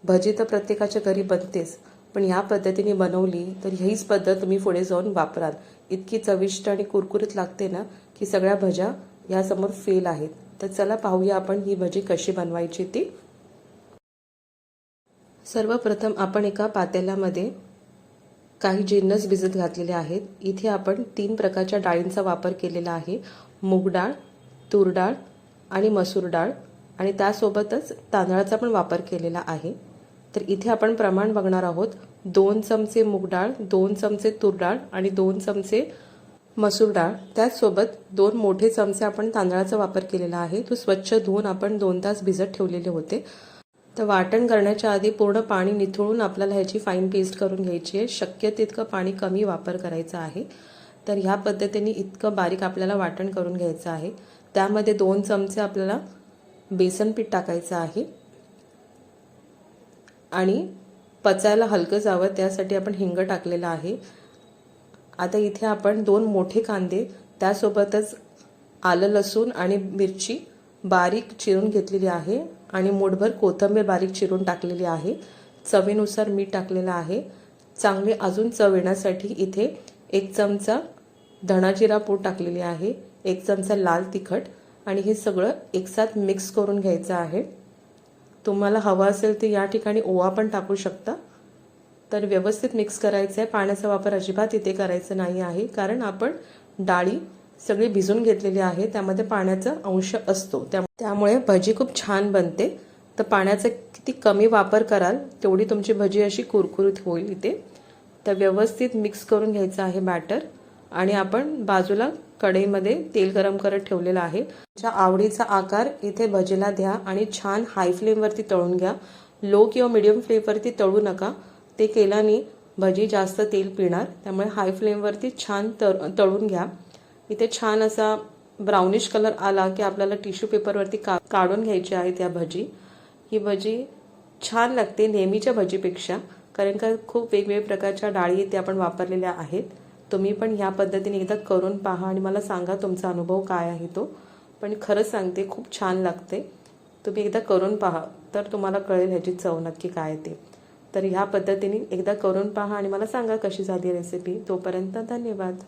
भजी तर प्रत्येकाच्या घरी बनतेच, पण ह्या पद्धतीने बनवली तर हीच पद्धत तुम्ही पुढे जाऊन वापराल. इतकी चविष्ट आणि कुरकुरीत लागते ना की सगळ्या भज्या यासमोर फेल आहेत. तर चला पाहूया आपण ही भजी कशी बनवायची ती. सर्वप्रथम आपण एका पातेल्यामध्ये काही जिन्नस भिजत घातलेले आहेत. इथे आपण 3 प्रकारच्या डाळींचा वापर केलेला आहे. मूग डाळ, तूर डाळ आणि मसूर डाळ, आणि त्यासोबतच तांदळाचा पण वापर केलेला आहे. तर इथे आपण प्रमाण बघणार आहोत. 2 चमचे मूग डाळ, 2 चमचे तूर डाळ आणि 2 चमचे मसूर डाळ. त्याचसोबत 2 मोठे चमचे आपण तांदळाचा वापर केलेला आहे. तो स्वच्छ धुवून आपण 2 तास भिजत ठेवलेले होते. तर वाटण करण्याच्या आधी पूर्ण पाणी निथळून आपल्याला ह्याची फाईन पेस्ट करून घ्यायची आहे. शक्य तितकं पाणी कमी वापर करायचा आहे. तर ह्या पद्धतीने इतकं बारीक आपल्याला वाटण करून घ्यायचं आहे. त्यामध्ये 2 चमचे आपल्याला बेसन पीठ टाकायचं आहे आणि पचायला हलकं जावं त्यासाठी आपण हिंग टाकलेला आहे. आता इथे आपण 2 मोठे कांदे, त्यासोबतच आलं लसूण आणि मिरची बारीक चिरून घेतलेली आहे आणि मूठभर कोथिंबीर बारीक चिरून टाकलेली आहे. चवीनुसार मीठ टाकलेलं आहे. चांगले अजून चव येण्यासाठी इथे 1 चमचा धणा जिरा पूड टाकलेली आहे, 1 चमचा लाल तिखट, आणि हे सगळं एकसाथ मिक्स करून घ्यायचं आहे. तुम्हाला हवं असेल तर या ठिकाणी ओवा पण टाकू शकता. तर व्यवस्थित मिक्स करायचं आहे. पाण्याचा वापर अजिबात इथे करायचा नाही आहे, कारण आपण डाळी सगळी भिजून घेतलेली आहे, त्यामध्ये पाण्याचा अंश असतो. त्यामुळे भजी खूप छान बनते. तर पाण्याचा किती कमी वापर कराल तेवढी तुमची भजी अशी कुरकुरीत होईल इथे. तर व्यवस्थित मिक्स करून घ्यायचं आहे बॅटर, आणि आपण बाजूला कढईमध्ये तेल गरम करत ठेवलेलं आहे. तुमच्या आवडीचा आकार इथे भजीला द्या आणि छान हाय फ्लेमवरती तळून घ्या. लो किंवा मीडियम फ्लेमवरती तळू नका. ते केल्याने भजी जास्त तेल पिणार, त्यामुळे हाय फ्लेमवरती छान तळून घ्या. इथे छान असा ब्राउनिश कलर आला की आपल्याला टिश्यू पेपरवरती काढून घ्यायची आहे त्या भजी. ही भजी छान लागते नेहमीच्या भजीपेक्षा, कारण का खूप वेगवेगळ्या प्रकारच्या डाळी इथे आपण वापरलेल्या आहेत. तुम्ही पण ह्या पद्धतीने एकदा करून पहा आणि मला सांगा तुमचा अनुभव काय आहे तो. पण खरंच सांगते खूप छान लागते. तुम्ही एकदा करून पहा तर तुम्हाला कळेल ह्याची चव नक्की काय ते. तर ह्या पद्धतीने एकदा करून पहा आणि मला सांगा कशी झाली रेसिपी. तोपर्यंत धन्यवाद.